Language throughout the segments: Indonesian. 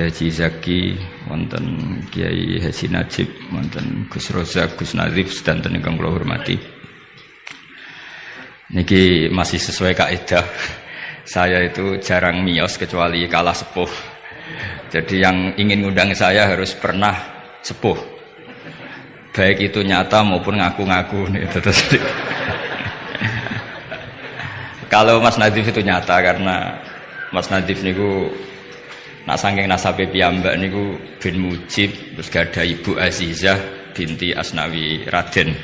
Haji Zaki, wonten Kiai Haji Najib, wonten Gus Rozak, Gus Nazif, sedanten ingkang kula hormati. Niki masih sesuai kaidah. Saya itu jarang miyos kecuali kalah sepuh. Jadi yang ingin ngundang saya harus pernah sepuh. Baik itu nyata maupun ngaku-ngaku nih. Kalau Mas Nadif itu nyata karena Mas Nadif niku nak saking nasabe piyambak niku bin Mujib, terus gada Ibu Azizah binti Asnawi Raden.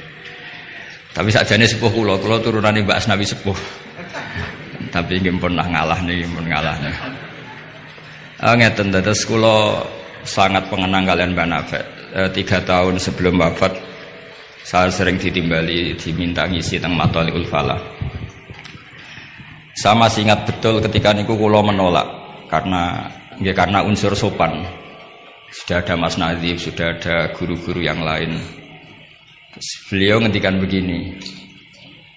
Tapi sakjane sepuh kula turunane Mbak Asnawi sepuh. Tapi nggih pun ngalah niki, pun ngalah. Ngeten dados kula sangat pengenang kalian Mbak Nafek. 3 tahun sebelum wafat saya sering ditimbali diminta ngisi teng Matoliul Falah. Saya masih ingat betul ketika niku kula menolak karena unsur sopan. Sudah ada Mas Nazif, sudah ada guru-guru yang lain. Terus beliau ngendikan begini,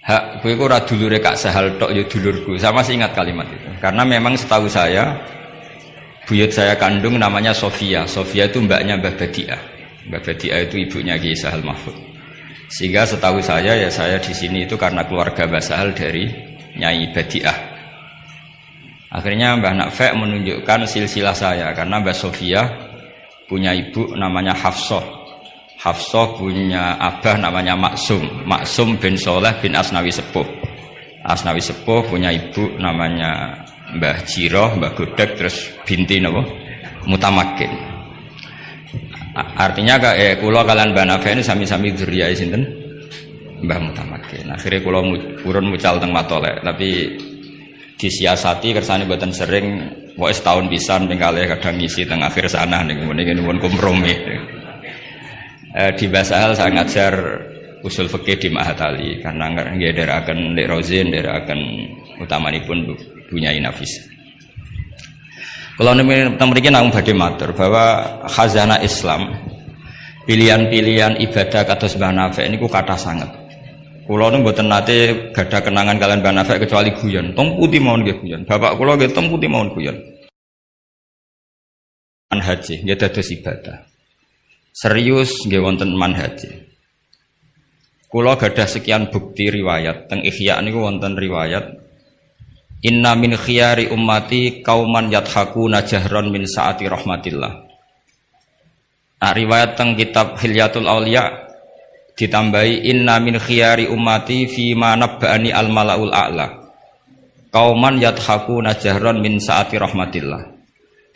hak kowe ora dulure Kak Sahal tok ya dulurku. Saya masih ingat kalimat itu. Karena memang setahu saya buyut saya kandung namanya Sofia. Sofia itu mbaknya Mbah Badiah. Mbah Badiah itu ibunya Kiai Sahal Mahfud. Sehingga setahu saya ya saya di sini itu karena keluarga Mbah Sahal dari Nyai Badiah. Akhirnya Mbah Nafek menunjukkan silsilah saya karena Mbah Sofia punya ibu namanya Hafsah. Hafsah punya abah namanya Maksum. Maksum bin Soleh bin Asnawi Sepuh. Asnawi Sepuh punya ibu namanya Mbah Jiroh, Mbah Godek, terus binti napa? Mutamakin. Artinya kula kalian Mbah Nafek ini sami-sami dzurriyahe sinten? Mbah Mutamakin. Akhirnya kula purun mucal teng Matolek, tapi disiasati kersane mboten sering, pokoke setahun pisan ping kalih kadang ngisi teng akhir sana niku nuwun kompromi. Di Basahal saya ngajar usul fikih di Ma'had Ali karena nggih nderekaken Lek Rozin, nderekaken utamanipun Bunyai Nafis. Kalau mriki namung badhe matur bahwa khazanah Islam, pilihan-pilihan ibadah kados Mbah Nafek niku kathah sanget. Kula nu mboten nate gadah kenangan kalian Mbah Nafek kecuali guyon. Tong putih mawon nggih guyon. Bapak kula nggih tong putih mawon guyon. Manhaji nggih dados ibadah. Serius nggih wonten manhaji. Kula gadah sekian bukti riwayat teng Ihya niku wonten riwayat inna min khiyari ummati kauman yadhakuna jahron min saati rahmatillah. Nah, riwayat teng kitab Hilyatul Auliya ditambahi inna min khiyari ummati fi ma nabba'ani al malaul a'la kauman yadhakuna jahron min saati rahmatillah.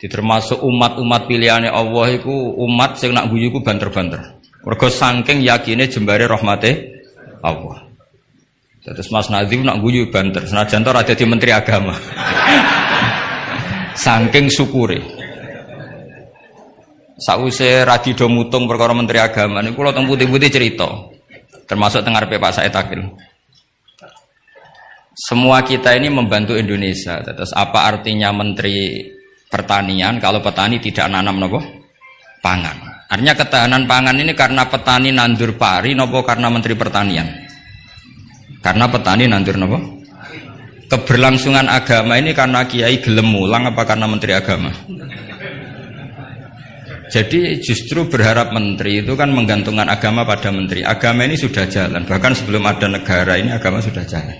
Termasuk umat-umat pilihane Allah iku umat sing nak guyu iku banter-banter. Mergo saking yakine jembare rahmate Allah. Terus Mas Nazif nak guyu banter, senajan to ora dadi menteri agama. Saking syukure. Sause radido mutung perkara menteri agama niku kula teng putih-putih cerita. Termasuk teng ngarepe Pak Said Akil. Semua kita ini membantu Indonesia. Terus apa artinya menteri pertanian kalau petani tidak nanam nopo pangan? Artinya ketahanan pangan ini karena petani nandur pari nopo karena menteri pertanian? Karena petani nandur nopo? Keberlangsungan agama ini karena kiai gelem mulang apa karena menteri agama? Jadi justru berharap menteri itu kan menggantungkan agama pada menteri. Agama ini sudah jalan, bahkan sebelum ada negara ini agama sudah jalan.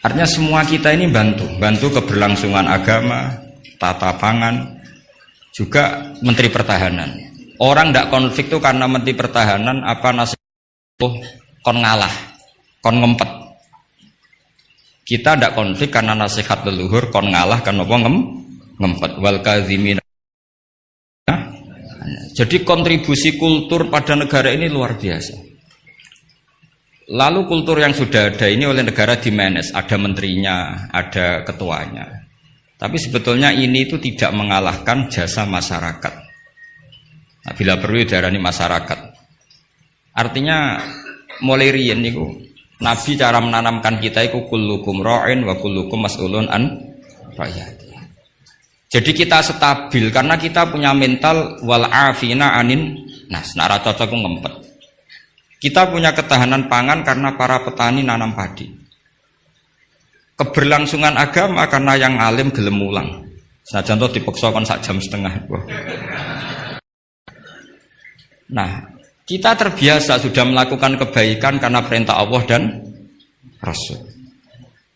Artinya semua kita ini bantu keberlangsungan agama, tata pangan, juga menteri pertahanan. Orang tidak konflik itu karena menteri pertahanan apa nasihat kon ngalah, kon ngempet. Kita tidak konflik karena nasihat leluhur kon ngalah kan apa ngempet. Wal kadzimin. Jadi kontribusi kultur pada negara ini luar biasa. Lalu kultur yang sudah ada ini oleh negara dimanage, ada menterinya, ada ketuanya. Tapi sebetulnya ini itu tidak mengalahkan jasa masyarakat. Nah, bila perlu diarani masyarakat. Artinya mulai riyen niku Nabi cara menanamkan kita itu kullukum ra'in wa kullukum mas'ulun an ra'iyati. Jadi kita stabil karena kita punya mental wal afina anin nas. Nara cocok ngempet. Kita punya ketahanan pangan karena para petani nanam padi. Keberlangsungan agama karena yang alim gelem mulang. Sajan to dipaksa kon 1 jam setengah. Nah, kita terbiasa sudah melakukan kebaikan karena perintah Allah dan Rasul.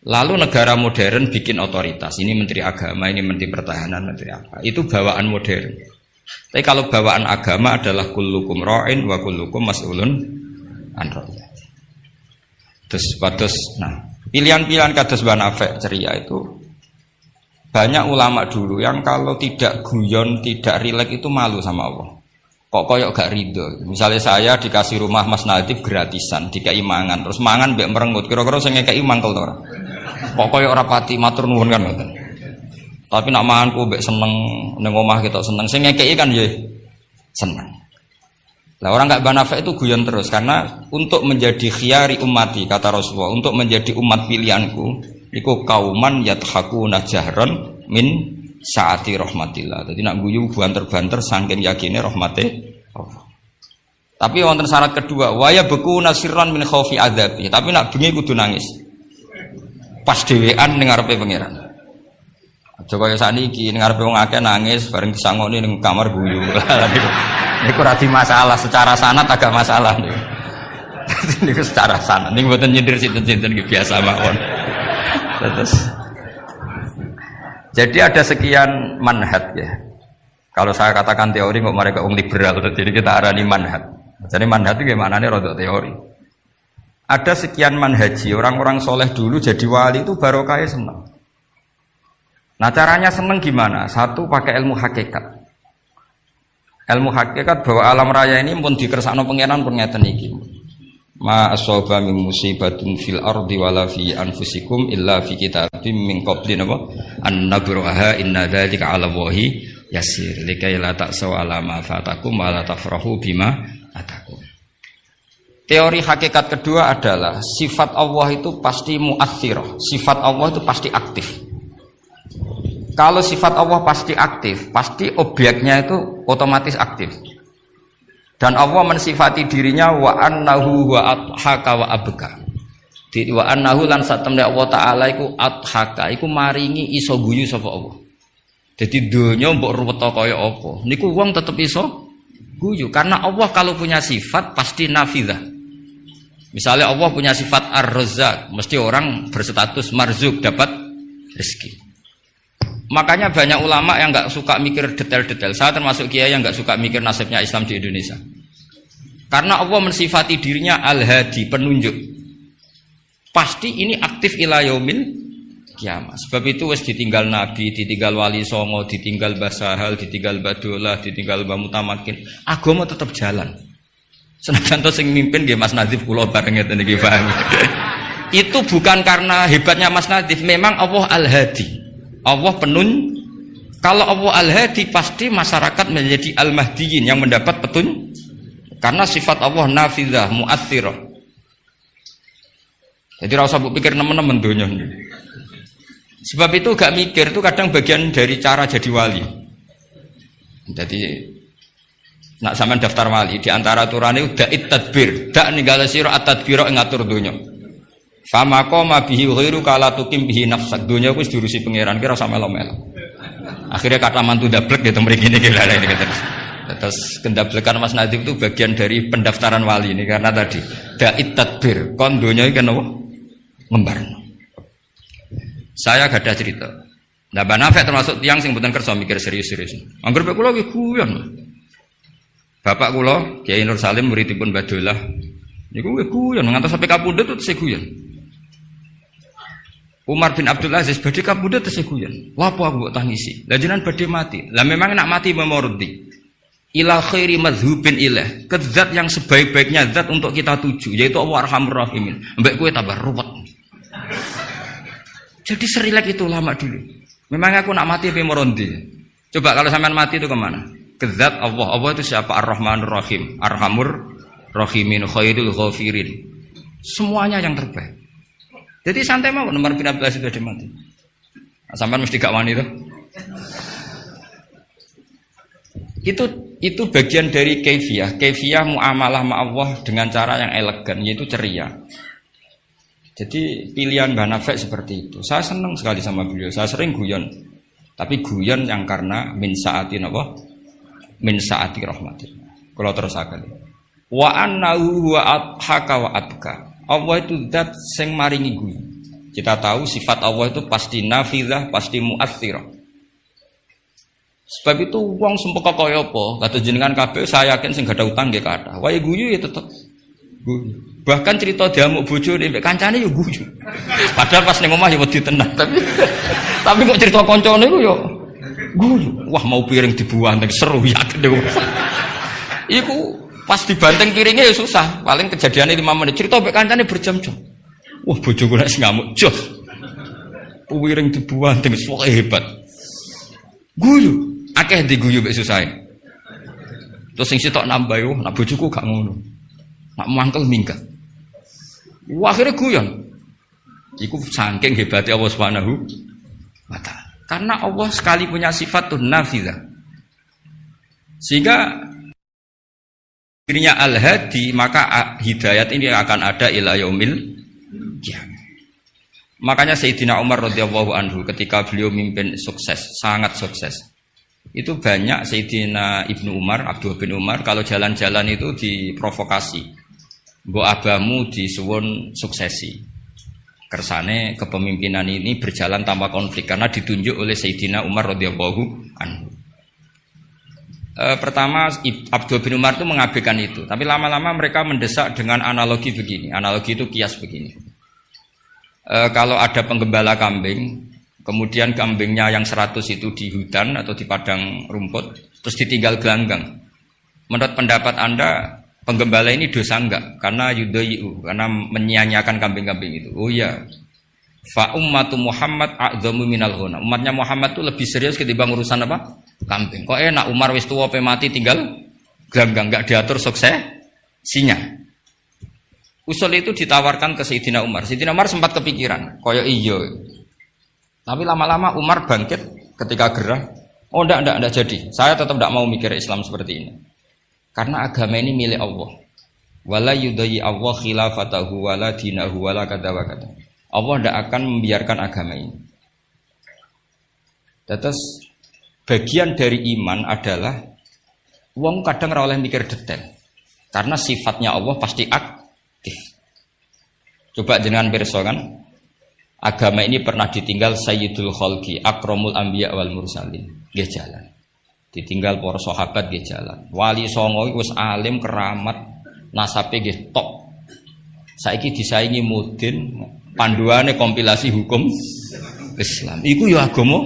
Lalu negara modern bikin otoritas. Ini menteri agama, ini menteri pertahanan, menteri apa. Itu bawaan modern. Tapi kalau bawaan agama adalah kullukum ra'in wa kullukum mas'ulun an ra'iyati. Terus nah, pilihan-pilihan kados Banafek ceria itu banyak ulama dulu yang kalau tidak guyon, tidak rileks itu malu sama Allah. Kok koyok gak ridho. Misalnya saya dikasih rumah Mas Nadif gratisan, dikai mangan, terus mangan mbek merengut. Kira-kira sing ngekeki mangkel to ora? Kok koyok ora pati matur nuwun kan ngoten. Tapi nak manganku mbek seneng ning omah kita seneng. Sing ngekeki kan ya seneng. Lah orang gak Banafek itu guyon terus karena untuk menjadi khiyari ummati kata Rasulullah, untuk menjadi umat pilihanku iku kauman yathakuna jahron min saati rahmatillah. Jadi nak guyu banter-banter saking yakine rahmate Allah. Tapi wonten syarat kedua, waya beku nasirran min khaufi adzabi. Tapi nak bengi kudu nangis. Pas dhewean ning ngarepe pangeran. Aja kaya sakniki ning ngarepe wong akeh nangis bareng disangoni ning kamar guyu. Niku ora di masalah, secara sanad agak masalah niku. Niku secara sanad niku mboten nyindir sinten-sinten iki biasa mawon. Terus jadi ada sekian manhaj ya. Kalau saya katakan teori kok mereka liberal, jadi kita arani manhaj. Jadi manhaj itu gimana nih rodok teori. Ada sekian manhaji, orang-orang soleh dulu jadi wali itu barokahnya senang. Nah caranya senang gimana? Satu pakai ilmu hakikat. Ilmu hakikat bahwa alam raya ini pun dikersakno pengenan pun ngeten iki. Ma asaba min musibatin fil ardi wala fi anfusikum illa fi kitabim min qabli napa an nabraha inna dzalika 'ala Allahi yasir likai la ta'saw 'ala ma fatakum wa la tafrahu bima atakum. Teori hakikat kedua adalah sifat Allah itu pasti mu'athirah, sifat Allah itu pasti aktif. Kalau sifat Allah pasti aktif, pasti objeknya itu otomatis aktif. Dan Allah mensifati dirinya wa annahu wa adhaka wa abka. Wa annahu lan satemne Allah taala iku adhaka, iku maringi iso guyu sapa Allah. Jadi donya mbok ruwet kaya apa, niku wong tetep iso guyu karena Allah kalau punya sifat pasti nafidzah. Misalnya Allah punya sifat ar-razzaq, mesti orang berstatus marzuk dapat rezeki. Makanya banyak ulama yang nggak suka mikir detail-detail. Saya termasuk kiai yang nggak suka mikir nasibnya Islam di Indonesia. Karena Allah mensifati dirinya al-hadi, penunjuk. Pasti ini aktif ila yaumil kiamat. Sebab itu wis ditinggal Nabi, ditinggal Wali Songo, ditinggal Basahal, ditinggal Badolah, ditinggal Mbah Mutamakin. Agama tetap jalan. Senajan to sing mimpin nggih Mas Nadif kula bareng ngeten iki paham. Itu bukan karena hebatnya Mas Nadif, memang Allah al-hadi. Allah kalau Allah al-hadi pasti masyarakat menjadi al-mahdiyin yang mendapat petunjuk karena sifat Allah nafidzah mu'athirah. Jadi ora usah pikir nemen-nemen donya. Sebab itu gak mikir itu kadang bagian dari cara jadi wali. Jadi nak sampean daftar wali di antara aturane udah tadbir, dak ninggale sira at-tadbira ngatur donya. Fama qoma bihi ghairu kala tukim bihi nafsak. Dunya wis diurusi pangeran kira ora melo-melo. Akhirnya kata mantu dablek gitu mriki niki lha ini terus. Terus kendablekan Mas Nadif itu bagian dari pendaftaran wali ini karena tadi da'it tadbir kon dunya iki kan apa? Ngembarno. Saya gak ada cerita. Nah Banafek termasuk tiang sing mboten kersa mikir serius-serius. Angger kula ki guyon. Bapak kula Kiai Nur Salim muridipun Badolah niku guyon ngantos sampai kapundhut terus guyon. Umar bin Abdul Aziz badhe kapundhut terus guyon. Lha apa aku mbok tangisi? Lah jenengan badhe mati. Lah memang nak mati memordi. Ila khairi madhubin ilah. Ke zat yang sebaik-baiknya zat untuk kita tuju yaitu Allah Arhamur Rahimin. Mbek kowe tambah ruwet. Jadi serilek itu lama dulu. Memang aku nak mati memordi. Coba kalau sampean mati itu kemana? Ke zat Allah. Allah itu siapa? Ar-Rahmanur Rahim. Arhamur Rahimin khairul ghafirin. Semuanya yang terbaik. Jadi santai mau nomor bin Abdul Aziz itu mati. Sampai mesti gak wani itu bagian dari kaifiyah muamalah ma Allah dengan cara yang elegan yaitu ceria. Jadi pilihan Banafek seperti itu. Saya senang sekali sama beliau. Saya sering guyon. Tapi guyon yang karena min saati napa? Min saati rahmatin. Kalau terus akan. Wa annahu wa adhaka wa abka. Allah itu zat sing maringi guyu. Kita tahu sifat Allah itu pasti nafidzah, pasti mu'athirah. Sebab itu wong sumpah kaya apa? Kata jenengan kabeh saya yakin sing gak ada utang nggih kathah. Wae guyu ya tetep guyu. Bahkan cerita diamuk bojone mbek kancane ya guyu. Padahal pas ning omah ya wedi tenan, tapi kok cerita kancane ku ya guyu. Wah mau piring dibuang seru yakin deh. Iku pas dibanting piringnya ya susah. Paling kejadiannya 5 menit. Cerita mbek kancane berjam-jam. Wah bojoku nek ngamuk jos. Piring dibuang pokoke hebat. Guyu. Akeh diguyu mbek susahe. Terus sing sitok nambah yo, nak bojoku gak ngono. Nak mangkel minggat. Wah akhirnya guyon. Iku saking hebatnya Allah Subhanahu wa ta'ala. Karena Allah sekali punya sifat tuh nafidzah. Sehingga dirinya al-hadi, maka hidayat ini akan ada ila yaumil qiyamah. Makanya Sayyidina Umar radhiyallahu anhu ketika beliau mimpin sukses, sangat sukses. Itu banyak Sayyidina Ibnu Umar, Abdullah bin Umar kalau jalan-jalan itu diprovokasi. Mbok abamu disuwun suksesi. Kersane kepemimpinan ini berjalan tanpa konflik karena ditunjuk oleh Sayyidina Umar radhiyallahu anhu. Pertama Abdullah bin Umar itu mengabaikan itu, tapi lama-lama mereka mendesak dengan analogi begini. Analogi itu kias begini. Kalau ada penggembala kambing, kemudian kambingnya yang 100 itu di hutan atau di padang rumput, terus ditinggal gelanggang. Menurut pendapat Anda, penggembala ini dosa enggak? Karena yudhayu, karena menyia-nyiakan kambing-kambing itu. Oh iya. Fa ummatu Muhammad a'dzamu minal ghunam. Umatnya Muhammad itu lebih serius ketimbang urusan apa? Kambing. Kok enak Umar wis tuwa pe mati tinggal gelanggang, enggak diatur suksesinya. Usul itu ditawarkan ke Sayyidina Umar. Sayyidina Umar sempat kepikiran, koyo iya. Tapi lama-lama Umar bangkit ketika gerah. Oh enggak jadi. Saya tetap tidak mau mikir Islam seperti ini. Karena agama ini milik Allah. Wala yudai Allah khilafatahu wala dinahu wala kada wa kada. Allah tidak akan membiarkan agama ini. Terus bagian dari iman adalah wong kadang ora oleh mikir detail. Karena sifatnya Allah pasti aktif. Coba jenengan pirsa kan, agama ini pernah ditinggal Sayyidul Khalqi, Akramul Anbiya wal Mursalin, nggih jalan. Ditinggal para sahabat nggih jalan. Wali songo iku wis alim keramat, nasabe nggih top. Saiki disaingi mudin, panduane kompilasi hukum Islam. Iku ya agama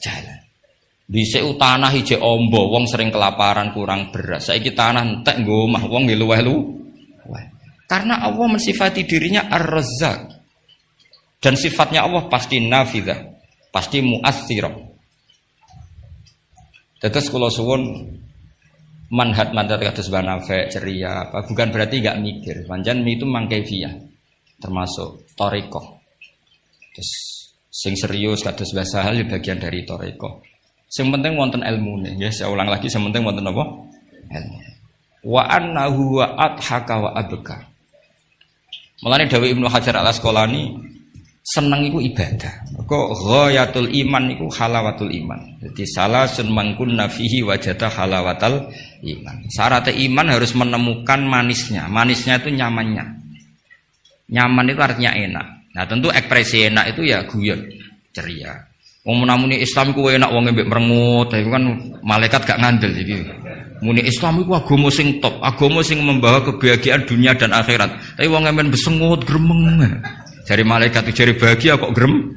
jalan. Dhisik tanah ijek ombo, wong sering kelaparan kurang beras. Saiki tanah entek nggo omah, wong nggih luweh-luweh. Karena Allah mensifati dirinya Ar-Razzaq. Dan sifatnya Allah pasti nafidzah, pasti mu'athirah. Terus kalau suwun manhat kados banafe ceria apa bukan berarti enggak mikir. Pancen itu mangkefiyah. Termasuk thariqah. Terus sing serius kados bahasa hal bagian dari thariqah. Sing penting wonten ilmune, ya saya ulang lagi sing penting wonten apa? Ilmu. Wa annahu wa adhaka wa abka. Mulane dawuh Ibnu Hajar Al-Asqalani seneng iku ibadah. Kok ghayatul iman iku halawatul iman. Jadi salasun man kunna fihi wajada halawatal iman. Syarat iman harus menemukan manisnya. Manisnya itu nyamannya. Nyaman itu artinya enak. Nah, tentu ekspresi enak itu ya guyon, ceria. Wong menamuni Islam ku enak wong mbek merengut, itu kan malaikat gak ngandel iki. Muni Islam iku agama sing top, agama sing membawa kebahagiaan dunia dan akhirat. Tapi wong men besengut gremeng. Jari malaikat itu jari bahagia kok gremeng.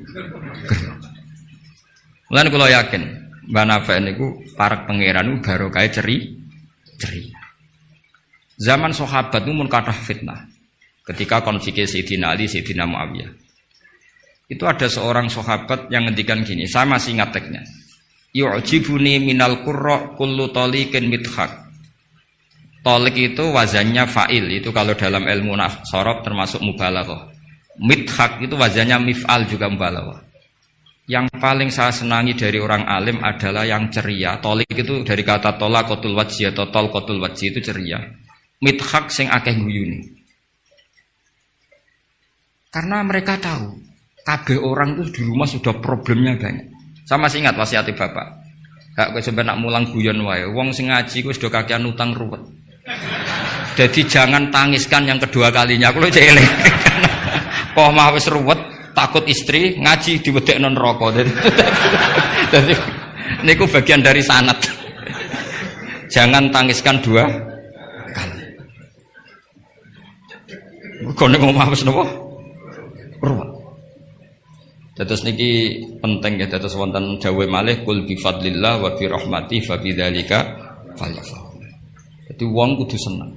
Mulane kula yakin Mbah Nafi niku para pangeran niku barokah ceria. Zaman sahabat niku mun kathah fitnah. Ketika konflik Sayyidina Ali, Sayyidina Muawiyah. Itu ada seorang sahabat yang ngendikan gini, saya masih ingat teksnya. Yu'jibuni minal qurra kullu taliqin mithaq. Talik itu wazannya fa'il, itu kalau dalam ilmu sorof termasuk mubalaghah. Mithaq itu wazannya mif'al juga mubalaghah. Yang paling saya senangi dari orang alim adalah yang ceria. Talik itu dari kata talaqatul wajhi atau talqatul wajhi itu ceria. Mithaq sing akeh guyune. Karena mereka tahu kabeh orang itu di rumah sudah problemnya banyak. Saya masih ingat wasiat bapak. Hak kowe sampe nak mulang guyon wae. Wong sing ngaji kuwi sudah kakean utang ruwet. Jadi jangan tangiskan yang kedua kalinya. Aku lho celeng. Kok mah wis ruwet, takut istri ngaji diwedekno neraka. Jadi niku bagian dari sanad. Jangan tangiskan dua kali. Kok nek omah wis napa? Ruwet. Dados niki penting ya, dados wonten dawuh malih kul bi fadlillah wa bi rahmati fa bidzalika falyafrahu. Dadi wong kudu seneng.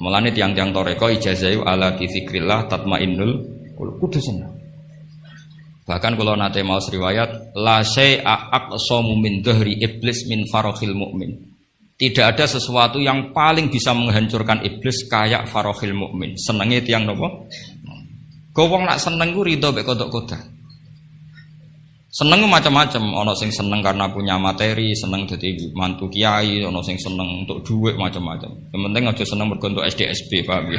Mulane tiang-tiang toreko ijazah ala bi dzikrillah tatmainnul kudu seneng. Bahkan kalau nate mau riwayat la syai'a aqsamu min dhahri iblis min farahil mukmin. Tidak ada sesuatu yang paling bisa menghancurkan iblis kayak farahil mukmin. Senenge tiang napa? Wong nak seneng ku rido mek kodok-kodok. Seneng macam-macam, ana sing seneng karena punya materi, seneng dadi mantu kiai, ana sing seneng untuk duit macam-macam. Yang penting aja seneng mergo untuk SDSB, paham ya?